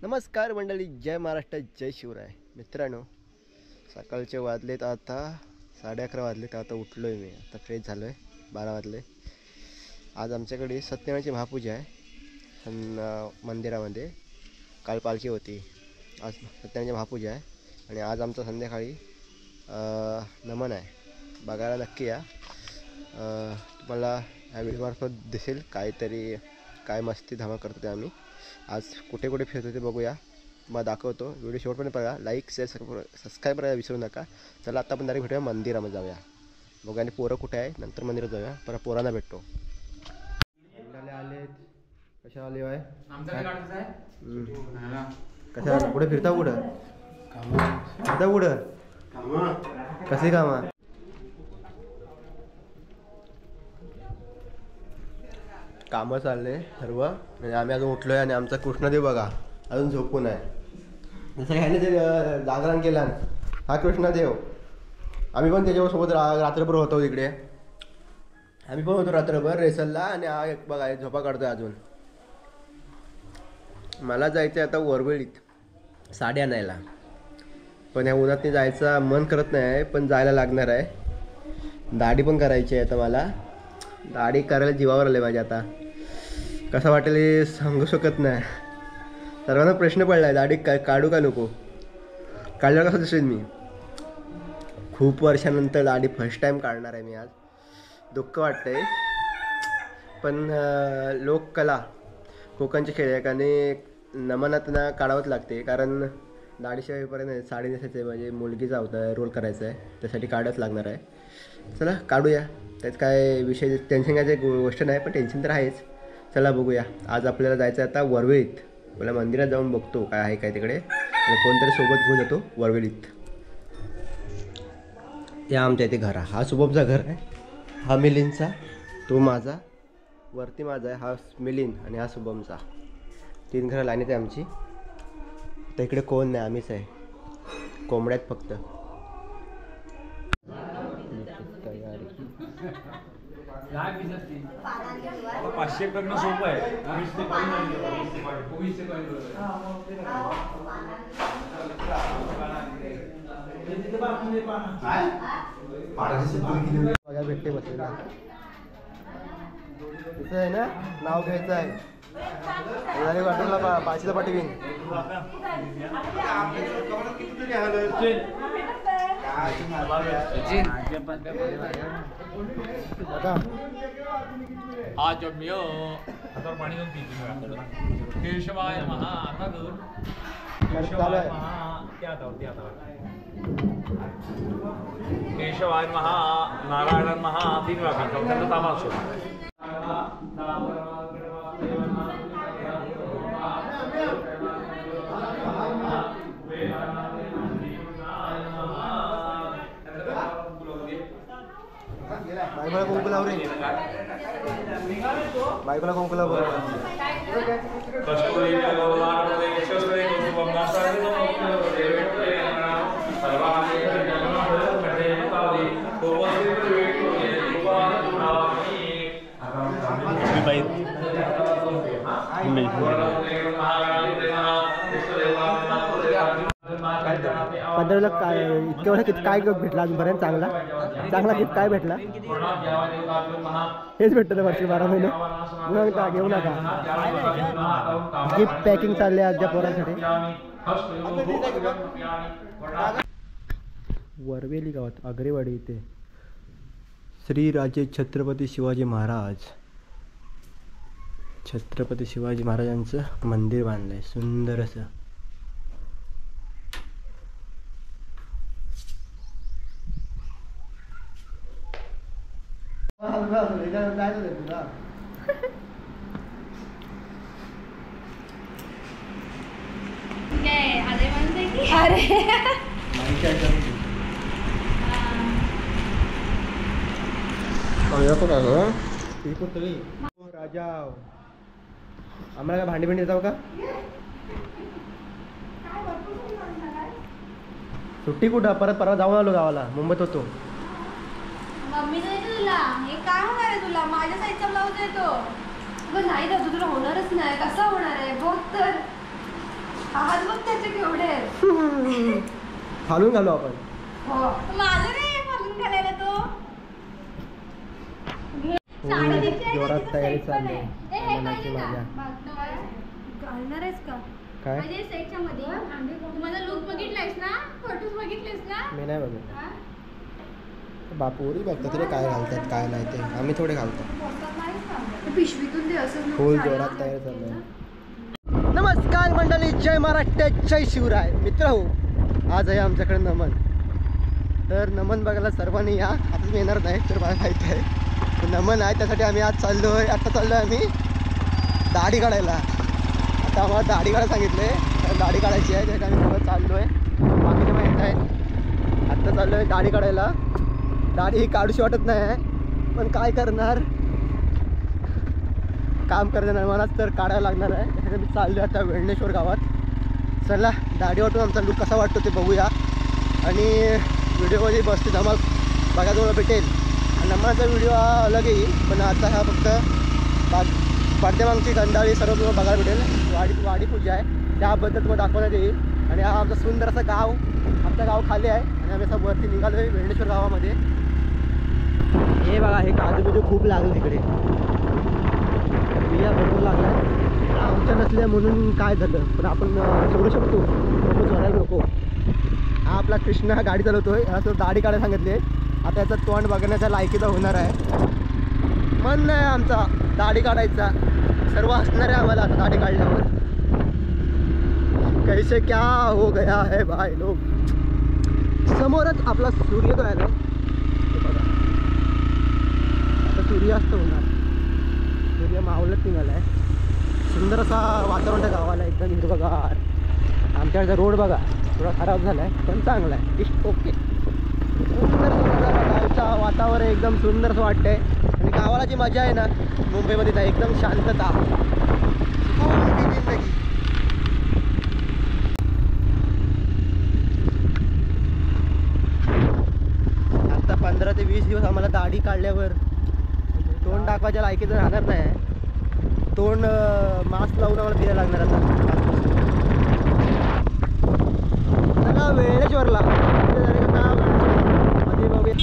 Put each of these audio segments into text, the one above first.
नमस्कार मंडळी, जय महाराष्ट्र, जय शिवराय. मित्रांनो, सकाळचे वाजलेत आता 11:30 वाजलेत. आता उठलो आहे मी, आता फ्रेश झालो आहे. 12 वाजले. आज आमच्याकडे सत्यनारायणाची महापूजा आहे मंदिरामध्ये. काल पालखी होती, आज सत्यनारायणाची महापूजा आहे आणि आज आमचं संध्याकाळी नमन आहे. बघायला नक्की या. तुम्हाला ह्या व्हिडिओमार्फत दिसेल काहीतरी काय मस्ती धमाल करतो ते आम्ही. आज कुठे कुठे फिरतो ते बघूया, मग दाखवतो. व्हिडिओ शेवटपर्यंत बघा. लाईक शेअर सबस्क्राईब करायला विसरू नका. चला आता आपण डायरेक्ट भेटूया मंदिरामध्ये, जाऊया बघूया. आणि पोरं कुठे आहे नंतर मंदिरात जाऊया. परत पोरांना भेटतो. आलेत कशा आले आहे कशा कुठे फिरता? कुठं फिरता? कुठं कसे कामा? कामं चालले सर्व. म्हणजे आम्ही अजून उठलो आहे आणि आमचा कृष्णदेव बघा अजून झोपून आहे. जसं ह्याने ते जागरण केलं हा कृष्णदेव. आम्ही पण त्याच्यासोबत रात्रभर होतो इकडे. आम्ही पण होतो रात्रभर रेसलला आणि हा बघा झोपा काढतोय अजून. मला जायचं आहे आता वरवळीत साडी आणायला, पण ह्या उन्हात जायचं मन करत नाही आहे, पण जायला लागणार आहे. दाढी पण करायची आहे आता मला. दाढी करायला जीवावर आले माझ्या. आता कसं वाटेल हे सांगू शकत नाही. सर्वांना प्रश्न पडला आहे दाढी काढू का नको. काढल्यावर कसं दिसेल मी. खूप वर्षानंतर दाढी फर्स्ट टाईम काढणार आहे मी आज. दुःख वाटतं आहे, पण लोककला कोकणची खेळ आहे आणि नमनात ना काढावंच लागते. कारण दाढीशिवायपर्यंत साडी नेसायचं आहे, म्हणजे मुलगीचा होता रोल करायचा आहे, त्यासाठी काढावंच लागणार आहे. चला काढूया. त्यात काय विषय टेन्शन घ्यायची गोष्ट नाही, पण टेन्शन तर आहेच. चला बघूया. आज आपल्याला जायचं आहे आता वरवेळीत. मला मंदिरात जाऊन बघतो काय आहे काय तिकडे, आणि कोणतरी सोबत घेऊन जातो वरवेळीत. या आमच्या इथे घर, हा शुभमचा घर आहे, हा मिलिंदचा, तो माझा, वरती माझा आहे, हा मिलिंद आणि हा शुभमचा. 3 घरं लाईनीत आहे आमची. तर इकडे कोण नाही, आम्हीच आहे. कोंबड्यात फक्त. आता 500 करणं सोपं आहे. 20 ते 20 बघा भेटते बसलेला. तिथं आहे ना, नाव घ्यायचं आहे. वाटूला पाचीला पाठवीन. आज आता पाणी घेऊन केशवाय महा केशवाय महा नारायण महा 3 वेळा तामा असतो. बायकोला कुंकू लाव रे. बायकोला कुंकू लाव. पंधराला काय इतक्या वेळा किती काय भेटला अजूनपर्यंत? चांगला गिफ्ट काय भेटला? हेच भेटतं वर्षी 12 महिने. नका घेऊ नका. गिफ्ट पॅकिंग चालले आजच्या पोरांसाठी. वरवेली गावात आगरेवाडी इथे श्री राजे छत्रपती शिवाजी महाराज, छत्रपती शिवाजी महाराजांचं मंदिर बांधलं आहे सुंदर असं. राजा आम्हाला काय भांडी भिंडी जाऊ का? सुट्टी कुठं? परत परवा जाऊन आलो गावाला, मुंबईत होतो. मम्मी तुला हे काय होणार आहे? तुला माझ्या साईजचा ब्लाऊज येतो. नाही दादू, तुला होणारच नाही. कसा होणार आहे बघ तर. बघ त्याचे केवढे आहेत. फालून घालू आपण. हो माझं नाही फालून घालायला तो. साडी दिसते आहे का? जोरात तिथं तयारी set पण चालली आहे. आहे. ए, हे लग्नाची पाहिजे मजा. का? घालणार आहेस का? काय म्हणजे सेटच्या मध्ये तू माझा लुक बघितलायस ना, फोटोज बघितलेस ना. मी नाही बघत. हा? बापूरी बघतात रे काय घालतात काय नाही ते, आम्ही थोडे घालतो. फोटोत नाहीच का? ते पिशवीतून ते असं फुल जोरात तयारी चालू आहे. नमस्कार मंडळी, जय महाराष्ट्र, जय शिवराय. मित्र हो, आज आहे आमच्याकडे नमन. तर नमन बघायला सर्वांनी या. आता मी येणार नाही तर मला माहिती आहे नमन आहे, त्यासाठी आम्ही आज चाललो आहे. आता चाललो आहे आम्ही दाढी काढायला. आता आम्हाला दाढी काढायला सांगितले, दाढी काढायची आहे, त्यासाठी आम्ही सगळं चाललो आहे. बाकीचे माहीत आहे. आत्ता चाललो आहे दाढी काढायला. दाढी ही काढूशी वाटत नाही आहे, पण काय करणार, काम करणार मलाच तर काढायला लागणार आहे. त्यासाठी मी चाललो आहे आता वेळणेश्वर गावात. चला दाढी वाटून आमचा लुक कसा वाटतो ते बघूया आणि व्हिडिओमध्ये बसते धमाल बघा तुम्हाला भेटेल. आणि नमाचा व्हिडिओ हा अलग येईल, पण आता हा फक्त पाठ्यमागची गंधाळी सर्व तुम्हाला बघायला भेटेल. वाडी पूजा आहे त्याबद्दल तुम्हाला दाखवण्यात येईल. आणि हा आमचा सुंदर असं गाव, आमचं गाव खाली आहे आणि आम्ही असं वरती निघालो आहे वेळणेश्वर गावामध्ये. हे बघा, हे काजू बिजू खूप लागले तिकडे, बिया भरपूर लागल्या. आमच्या नसल्या म्हणून काय झालं, पण आपण सोडू शकतो, नको सोडायला नको. हा आपला कृष्णा गाडी चालवतोय, ह्याला तो दाढी काढायला सांगितले. आता याचा तोंड बघण्याच्या लायकीचा होणार आहे. मन नाही आमचा दाढी काढायचा, सर्व हसणार आहे आम्हाला आता दाढी काढल्यावर. कैसे क्या हो गया है भाई लोग. समोरच आपला सूर्योदय आहे. बघा आता सूर्यास्त होणार, सूर्य मावळत निघाला आहे. सुंदर असा वातावरण त्या गावाला, एकदम हिरवगार. आमच्याकडचा रोड बघा थोडा खराब झाला आहे, पण चांगला आहे, इट्स ओके. सुंदर गावचं वातावरण एकदम सुंदर असं वाटतंय. आणि गावाला जी मजा आहे ना मुंबईमध्ये नाही, एकदम शांतता, सुकून की जिंदगी. आता 15 ते 20 दिवस आम्हाला दाढी काढल्यावर तोंड दाखवायच्या लायकीचं राहणार नाही. तोंड मास्क लावून आम्हाला फिरायला लागणार आता. चला वेळेश्वरला मध्ये बघूया.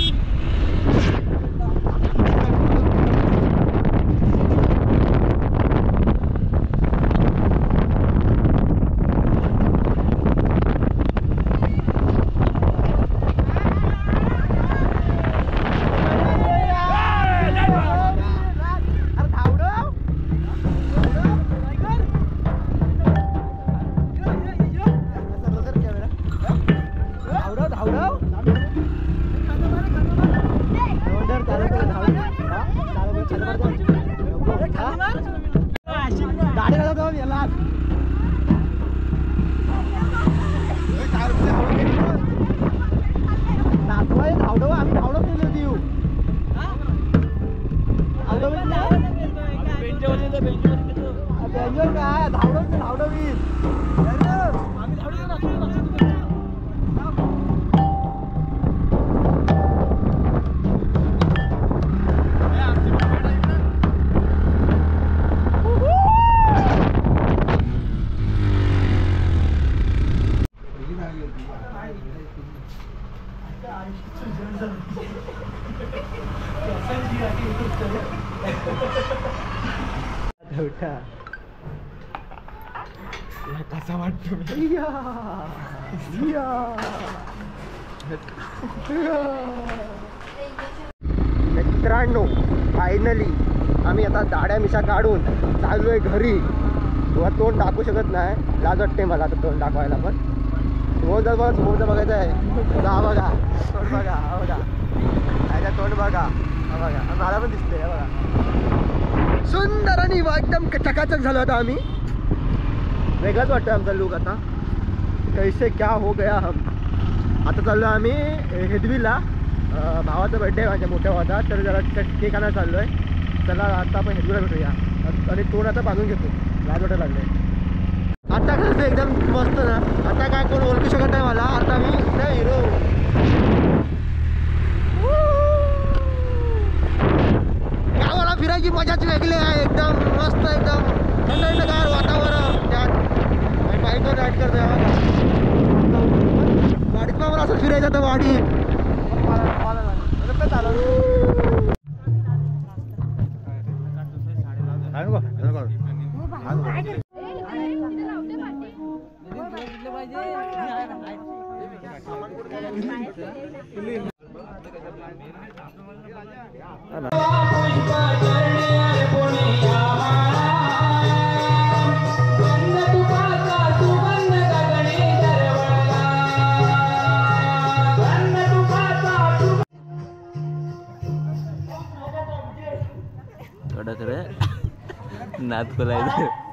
दाढी घालतो याला. धावडव आम्ही धावडव केली होती. बेंजोर काय धावडव धावडवीत कसा वाटतो मित्रांनो. फायनली आम्ही आता दाढ्या मिशा काढून चालू आहे घरी. तेव्हा तोंड दाखवू शकत नाही, लाज वाटते मला आता तोंड दाखवायला. पण समोरचा बघायचं आहे. हा बघा तोंड बघा, हा बघा त्याच्या तोंड बघा, हा बघा मला पण दिसते, हा बघा. सुंदर आणि एकदम चकाचक झालो आता आम्ही. वेगळाच वाटतं आमचा लुक आता. कैसे क्या हो गया हम. आता चाललो आम्ही हेदवीला, भावाचा बड्डे आहे माझ्या मोठ्या भावाचा, तर जरा केक आणायला चाललो आहे. चला आता आपण हेदवीला भेटूया. आणि तोंड आता बांधून घेतो, लाज वाटायला लागले. आता कसं एकदम मस्त ना, आता काय कोण ओळखू शकत नाही मला. आता मी हिरो. गावाला फिरायची मजाच वेगळी आहे, एकदम मस्त, एकदम थंडगार वातावरण. त्यात बाईकवर राईड करतोय वाडीत पण असं फिरायचं आता वाडीत कडक रे नाद खोलायचं